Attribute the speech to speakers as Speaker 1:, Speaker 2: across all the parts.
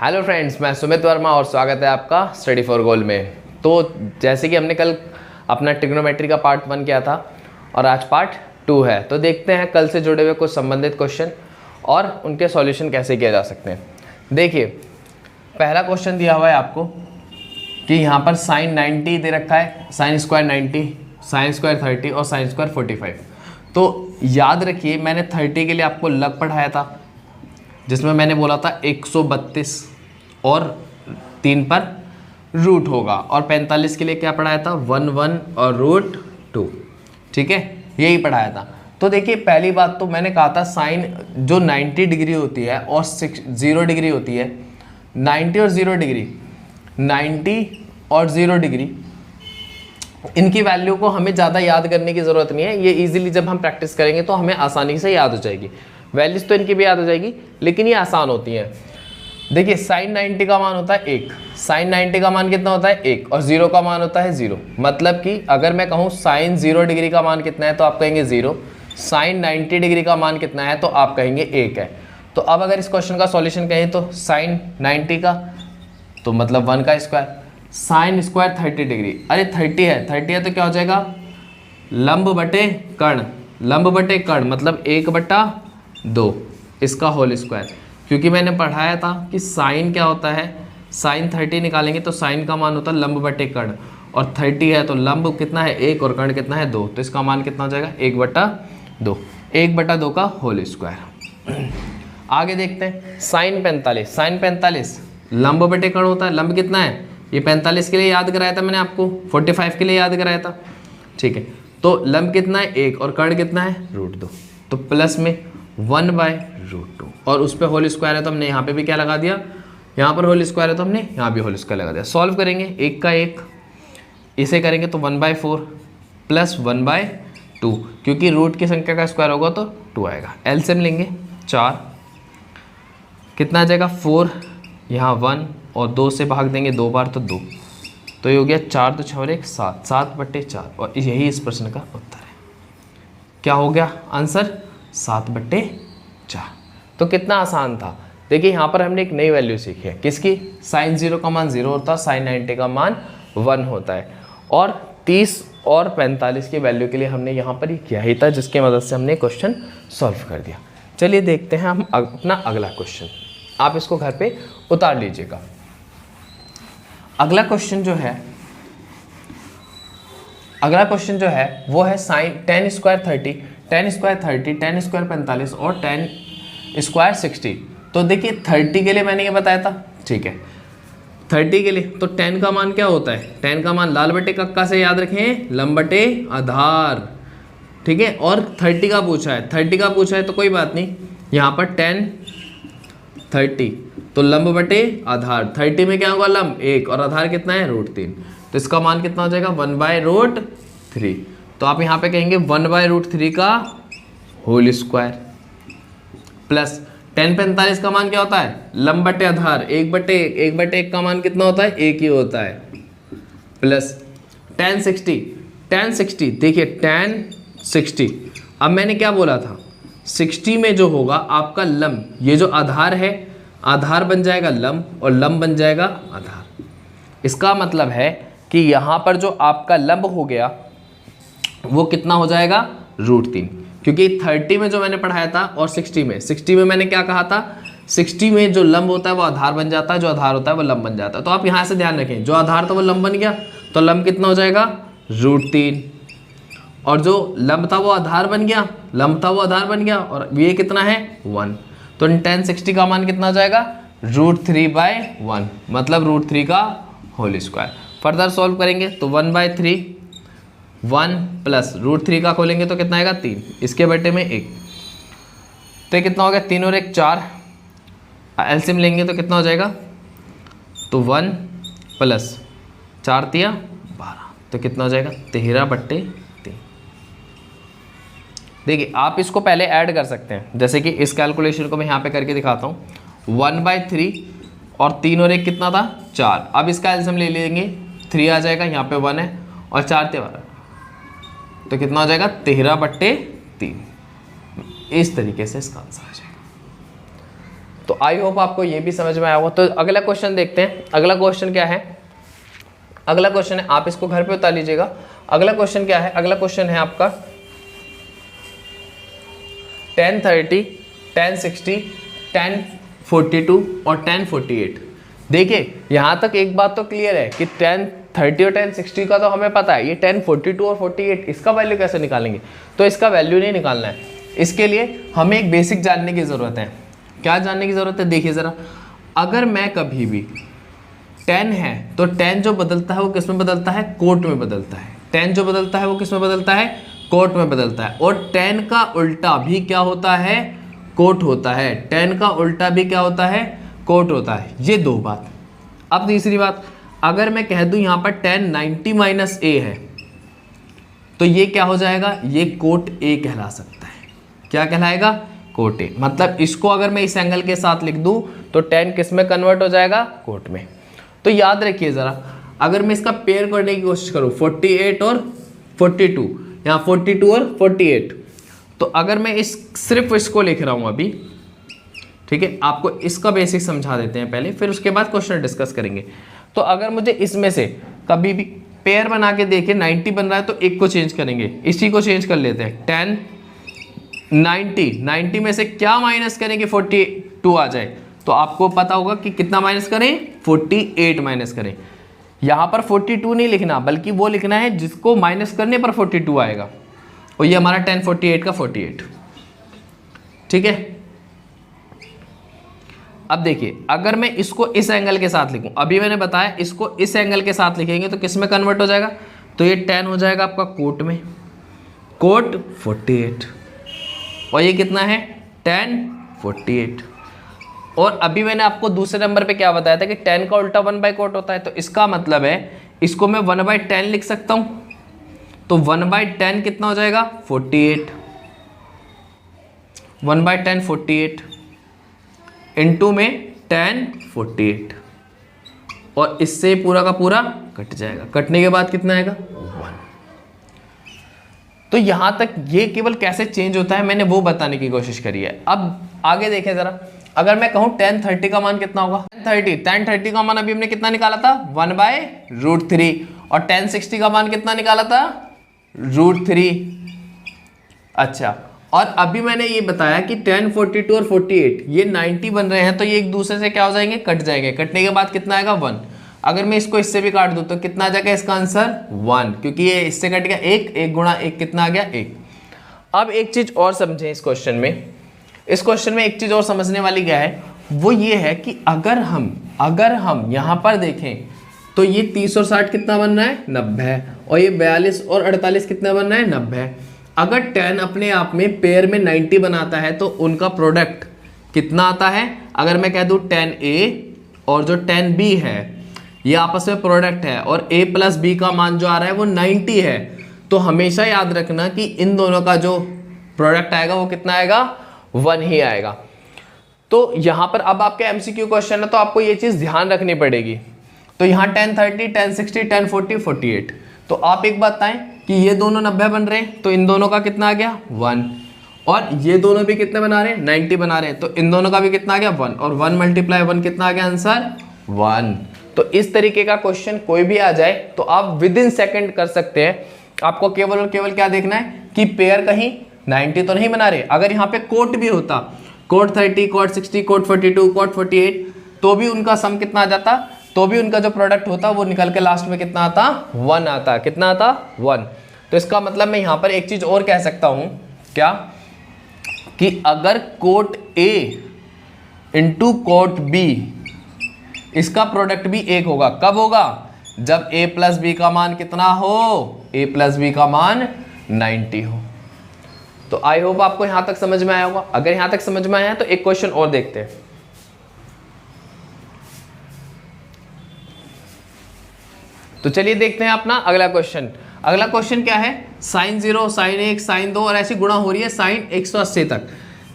Speaker 1: Hello friends, मैं सुमित वर्मा और स्वागत है आपका स्टडी फॉर गोल में। तो जैसे कि हमने कल अपना ट्रिग्नोमेट्री का पार्ट 1 किया था और आज पार्ट 2 है, तो देखते हैं कल से जुड़े हुए कुछ संबंधित क्वेश्चन और उनके सॉल्यूशन कैसे किए जा सकते हैं। देखिए, पहला क्वेश्चन दिया हुआ है आपको कि यहाँ पर साइन 90 दे रखा है, साइन स्क्वायर 90, साइन स्क्वायर 30 और साइन स्क्वायर 45। तो याद रखिए, मैंने 30 के लिए आपको लग पढ़ाया था जिसमें मैंने बोला था 132 और 3 पर रूट होगा, और 45 के लिए क्या पढ़ाया था 1 और रूट 2। ठीक है, यही पढ़ाया था। तो देखिए, पहली बात तो मैंने कहा था साइन जो 90 डिग्री होती है और 0 डिग्री होती है, 90 और 0 डिग्री, 90 और 0 डिग्री, इनकी वैल्यू को हमें ज़्यादा याद करने की ज़रूरत नहीं है। ये इजीली जब हम प्रैक्टिस करेंगे तो हमें आसानी से याद हो जाएगी। वैल्यूज तो इनकी भी याद हो जाएगी, लेकिन ये आसान होती हैं। देखिए, साइन 90 का मान होता है 1, साइन 90 का मान कितना होता है 1, और 0 का मान होता है 0। मतलब कि अगर मैं कहूँ साइन 0 डिग्री का मान कितना है तो आप कहेंगे 0, साइन 90 डिग्री का मान कितना है तो आप कहेंगे 1 है। तो अब अगर इस क्वेश्चन का सॉल्यूशन कहें तो साइन 90 का तो मतलब 1 का स्क्वायर, साइन स्क्वायर 30 डिग्री, अरे 30 है तो क्या हो जाएगा लंब बटे कर्ण, लंब बटे कर्ण मतलब 1/2 इसका होल स्क्वायर। क्योंकि मैंने पढ़ाया था कि साइन क्या होता है, साइन 30 निकालेंगे तो साइन का मान होता है लंब बटे कर्ण, और 30 है तो लंब कितना है 1 और कर्ण कितना है 2, तो इसका मान कितना हो जाएगा 1/2, 1/2 का होल स्क्वायर। आगे देखते हैं साइन 45, साइन 45 लंब बटे कर्ण होता है। लंब कितना है, ये 45 के लिए याद कराया था मैंने आपको, 45 के लिए याद कराया था। ठीक है, तो लंब कितना है 1 और कर्ण कितना है √2, तो प्लस में 1/√2, और उस पर होल स्क्वायर है तो हमने यहाँ पे भी क्या लगा दिया, यहाँ पर होल स्क्वायर है तो हमने यहाँ भी होल स्क्वायर लगा दिया। सॉल्व करेंगे 1 का 1, इसे करेंगे तो 1/4 प्लस 1/2, क्योंकि रूट की संख्या का स्क्वायर होगा तो 2 आएगा। एलसीएम लेंगे 4, कितना आ जाएगा 4, यहाँ 1 और 2 से भाग देंगे 2 बार तो 2, तो ये हो गया 4 तो 6 और 1 7, 7/4, और यही इस प्रश्न का उत्तर है। क्या हो गया आंसर 7/4। तो कितना आसान था। देखिए, यहाँ पर हमने एक नई वैल्यू सीखी है, किसकी, साइन 0 का मान 0 होता है, साइन 90 का मान 1 होता है, और 30 और 45 की वैल्यू के लिए हमने यहाँ पर ही किया ही था, जिसकी मदद से हमने क्वेश्चन सॉल्व कर दिया। चलिए देखते हैं हम अपना अगला क्वेश्चन, आप इसको घर पे उतार लीजिएगा। अगला क्वेश्चन जो है वो है साइन 10 स्क्वायर 30, 10 स्क्वायर 30, 10 स्क्वायर 45 और 10 स्क्वायर 60। तो देखिए 30 के लिए मैंने ये बताया था, ठीक है, 30 के लिए तो 10 का मान क्या होता है, 10 का मान लाल बटे कक्का से याद रखें, लंब बटे आधार। ठीक है, और 30 का पूछा है तो कोई बात नहीं, यहाँ पर 10 30 तो लंब बटे आधार, 30 में क्या होगा लंब 1 और आधार कितना है √3, तो इसका मान कितना हो जाएगा 1/√3। तो आप यहाँ पे कहेंगे 1/√3 का होल स्क्वायर, प्लस 10 45 का मान क्या होता है लंब बटे आधार 1/1 का मान कितना होता है 1 ही होता है, प्लस 10 60 देखिए 10 60, अब मैंने क्या बोला था 60 में जो होगा आपका लंब, ये जो आधार है आधार बन जाएगा लंब और लंब बन जाएगा आधार। इसका मतलब है कि यहाँ पर जो आपका लंब हो गया वो कितना हो जाएगा √3, क्योंकि 30 में जो मैंने पढ़ाया था और 60 में मैंने क्या कहा था, 60 में जो लंब होता है वो आधार बन जाता है, जो आधार होता है वो लंब बन जाता है। तो आप यहाँ से ध्यान रखें, जो आधार था वो लंब बन गया, तो लंब कितना हो जाएगा √3, और जो लंब था वो आधार बन गया, और ये कितना है 1, तो 10 60 का मान कितना हो जाएगा √3/1, मतलब √3 का होल स्क्वायर। फर्दर सॉल्व करेंगे तो 1/3, 1 प्लस √3 का खोलेंगे तो कितना आएगा 3, इसके बटे में 1, तो कितना हो गया 3 और 1 4, एलसीएम लेंगे तो कितना हो जाएगा, तो 1 प्लस 4 × 12, तो कितना हो जाएगा 13/3। देखिए, आप इसको पहले ऐड कर सकते हैं, जैसे कि इस कैलकुलेशन को मैं यहाँ पे करके दिखाता हूँ। 1/3 और 3 और 1 कितना था 4, अब इसका एलसीएम ले लेंगे 3 आ जाएगा, यहाँ पे 1 है और 4 × 12, तो कितना हो जाएगा 13/3। इस तरीके से इसका आंसर आ जाएगा। तो आई होप आपको ये भी समझ में आया होगा। तो अगला क्वेश्चन देखते हैं। अगला क्वेश्चन क्या है? अगला क्वेश्चन है, आप इसको घर पे उतार लीजिएगा। अगला क्वेश्चन क्या है? अगला क्वेश्चन है आपका 1030, 1060, 1042 और 1048। देखिए यहाँ तक एक बात तो क्लियर है कि 1030 और 1060 का तो हमें पता है, ये 1042 और 48 इसका वैल्यू कैसे निकालेंगे? तो इसका वैल्यू नहीं निकालना है, इसके लिए हमें एक बेसिक जानने की ज़रूरत है। क्या जानने की ज़रूरत है? देखिए ज़रा, अगर मैं कभी भी 10 है तो 10 जो बदलता है वो किस में बदलता है? कोट में बदलता है। 10 जो बदलता है वो किस में बदलता है? कोट में बदलता है। और 10 का उल्टा भी क्या होता है? कोट होता है। 10 का उल्टा भी क्या होता है? कोट होता है। ये दो बात। अब तीसरी बात, अगर मैं कह दूं यहाँ पर 1090 माइनस ए है तो ये क्या हो जाएगा? ये कोट ए कहला सकता है। क्या कहलाएगा? Cot A. मतलब इसको अगर मैं इस एंगल के साथ लिख दूं तो 10 किस में कन्वर्ट हो जाएगा? कोट में। तो याद रखिए ज़रा, अगर मैं इसका पेयर करने की कोशिश करूं 48 और 42, यहाँ 42 और 48, तो अगर मैं सिर्फ इसको लिख रहा हूं अभी, ठीक है, आपको इसका बेसिक समझा देते हैं पहले, फिर उसके बाद क्वेश्चन डिस्कस करेंगे। तो अगर मुझे इसमें से कभी भी पेयर बना के देखे 90 बन रहा है तो एक को चेंज करेंगे, इसी को चेंज कर लेते हैं। 10 90 में से क्या माइनस करें कि 42 आ जाए? तो आपको पता होगा कि कितना माइनस करें? 48 माइनस करें। यहाँ पर 42 नहीं लिखना, बल्कि वो लिखना है जिसको माइनस करने पर 42 आएगा, और ये हमारा 1048 का 48। ठीक है, अब देखिए, अगर मैं इसको इस एंगल के साथ लिखूं, अभी मैंने बताया इसको इस एंगल के साथ लिखेंगे तो किस में कन्वर्ट हो जाएगा? तो ये 10 हो जाएगा आपका कोट में, कोट 48, और ये कितना है? 1048। और अभी मैंने आपको दूसरे नंबर पे क्या बताया था कि 10 का उल्टा 1/कोट होता है, तो इसका मतलब है इसको मैं 1/10 लिख सकता हूं। तो 1/10 कितना हो जाएगा? 48। 1/10 48 इंटू में 1048, और इससे पूरा का पूरा कट जाएगा। कटने के बाद कितना आएगा? 1। तो यहां तक ये केवल कैसे चेंज होता है मैंने वो बताने की कोशिश करी है। अब आगे देखें जरा, अगर मैं कहूं 1030 का मान कितना होगा? 1030 का मान अभी हमने कितना निकाला था? 1/√3। और 1060 का मान कितना निकाला था? √3। अच्छा, और अभी मैंने ये बताया कि 1042 और 48 ये 90 बन रहे हैं, तो ये एक दूसरे से क्या हो जाएंगे? कट जाएंगे। कटने के बाद कितना आएगा? 1। अगर मैं इसको इससे भी काट दूं तो कितना आ जाएगा इसका आंसर? 1, क्योंकि ये इससे कट गया 1 गुणा 1 कितना आ गया? 1। अब एक चीज और समझें इस क्वेश्चन में। इस क्वेश्चन में एक चीज और समझने वाली क्या है, वो ये है कि अगर हम यहाँ पर देखें तो ये 30 और 60 कितना बन रहा है? 90। और ये 42 और 48 कितना बन रहा है? 90। अगर 10 अपने आप में पेयर में 90 बनाता है तो उनका प्रोडक्ट कितना आता है? अगर मैं कह दूं 10A और जो 10B है ये आपस में प्रोडक्ट है, और A प्लस B का मान जो आ रहा है वो 90 है, तो हमेशा याद रखना कि इन दोनों का जो प्रोडक्ट आएगा वो कितना आएगा? 1 ही आएगा। तो यहाँ पर अब आपके MCQ क्वेश्चन है तो आपको ये चीज़ ध्यान रखनी पड़ेगी। तो यहाँ 1030, 1060, 1040, 48, तो आप एक बात बताएं कि ये दोनों 90 बन रहे हैं, तो इन दोनों का कितना आ गया? 1। और ये दोनों भी कितने बना रहे हैं? 90 बना रहे हैं, तो इन दोनों का भी कितना आ गया? 1। और 1 × 1 कितना आ गया आंसर? 1। तो इस तरीके का क्वेश्चन कोई भी आ जाए तो आप विदिन सेकंड कर सकते हैं। आपको केवल और केवल क्या देखना है कि पेयर कहीं 90 तो नहीं बना रहे। अगर यहाँ पे कोट भी होता, कोट 30, कोट 60, कोट 42, कोट 48, तो भी उनका सम कितना आ जाता? तो भी उनका जो प्रोडक्ट होता वो निकल के लास्ट में कितना आता? 1 आता। कितना आता? 1। तो इसका मतलब मैं यहाँ पर एक चीज और कह सकता हूँ, क्या? कि अगर cot A into cot B, इसका प्रोडक्ट भी 1 होगा। कब होगा? जब A प्लस B का मान कितना हो? A प्लस B का मान 90 हो। तो आई होप आपको यहां तक समझ में आया होगा। अगर यहां तक समझ में आया है तो एक क्वेश्चन और देखते हैं। तो चलिए देखते हैं अपना अगला क्वेश्चन। अगला क्वेश्चन क्या है? sin 0, sin 1, sin 2 और ऐसी गुणा हो रही है sin 180 तक।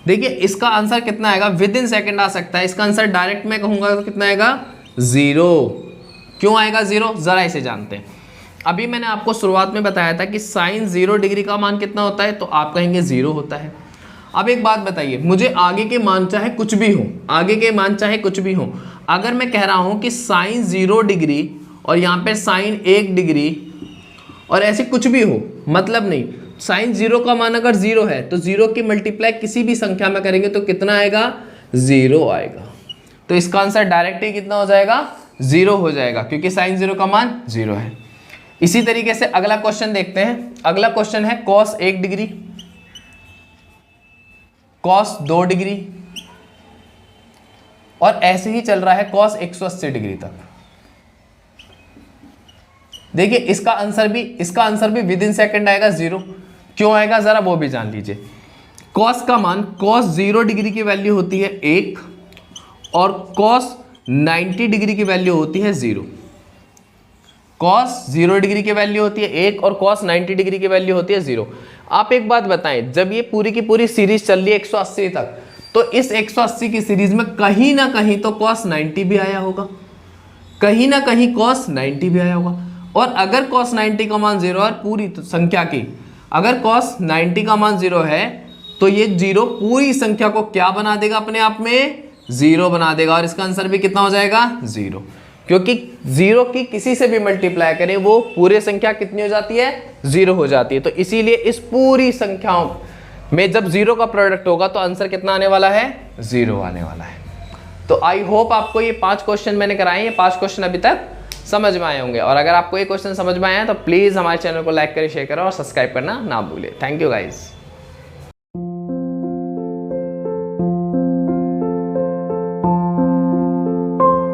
Speaker 1: देखिए इसका आंसर कितना आएगा? विद इन सेकेंड आ सकता है। इसका आंसर डायरेक्ट मैं कहूंगा तो कितना आएगा? 0। क्यों आएगा 0? जरा इसे जानते हैं। अभी मैंने आपको शुरुआत में बताया था कि sin 0 डिग्री का मान कितना होता है, तो आप कहेंगे 0 होता है। अब एक बात बताइए, मुझे आगे के मान चाहे कुछ भी हो, आगे के मान चाहे कुछ भी हो, अगर मैं कह रहा हूं कि साइन 0 डिग्री और यहाँ पे साइन 1 डिग्री और ऐसे कुछ भी हो, मतलब नहीं, साइन 0 का मान अगर 0 है तो 0 की मल्टीप्लाई किसी भी संख्या में करेंगे तो कितना आएगा, 0 आएगा। तो इसका आंसर डायरेक्ट ही कितना हो जाएगा, 0 हो जाएगा, क्योंकि साइन 0 का मान 0 है। इसी तरीके से अगला क्वेश्चन देखते हैं। अगला क्वेश्चन है कॉस 1 डिग्री, कॉस 2 डिग्री और ऐसे ही चल रहा है कॉस 180 डिग्री तक। देखिए इसका आंसर भी विद इन सेकेंड आएगा 0। क्यों आएगा जरा वो भी जान लीजिए। कॉस का मान, कॉस 0 डिग्री की वैल्यू होती है 1 और कॉस 90 डिग्री की वैल्यू होती है 0। कॉस 0 डिग्री की वैल्यू होती है 1 और कॉस 90 डिग्री की वैल्यू होती है 0। आप एक बात बताएं, जब ये पूरी की पूरी सीरीज चल रही है 180 तक, तो इस 180 की सीरीज में कहीं ना कहीं तो कॉस 90 भी आया होगा, कहीं ना कहीं कॉस 90 भी आया होगा। और अगर कॉस 90 का मान 0 और पूरी संख्या की, अगर कॉस 90 का मान 0 है तो ये 0 पूरी संख्या को क्या बना देगा, अपने आप में 0 बना देगा। और इसका आंसर भी कितना हो जाएगा, 0, क्योंकि 0 की किसी से भी मल्टीप्लाई करें वो पूरी संख्या कितनी हो जाती है, 0 हो जाती है। तो इसीलिए इस पूरी संख्याओं में जब 0 का प्रोडक्ट होगा तो आंसर कितना आने वाला है, 0 आने वाला है। तो आई होप आपको ये 5 क्वेश्चन मैंने कराए, ये 5 क्वेश्चन अभी तक समझ में आए होंगे। और अगर आपको ये क्वेश्चन समझ में आया तो प्लीज़ हमारे चैनल को लाइक करें, शेयर करें और सब्सक्राइब करना ना भूलें। Thank you guys.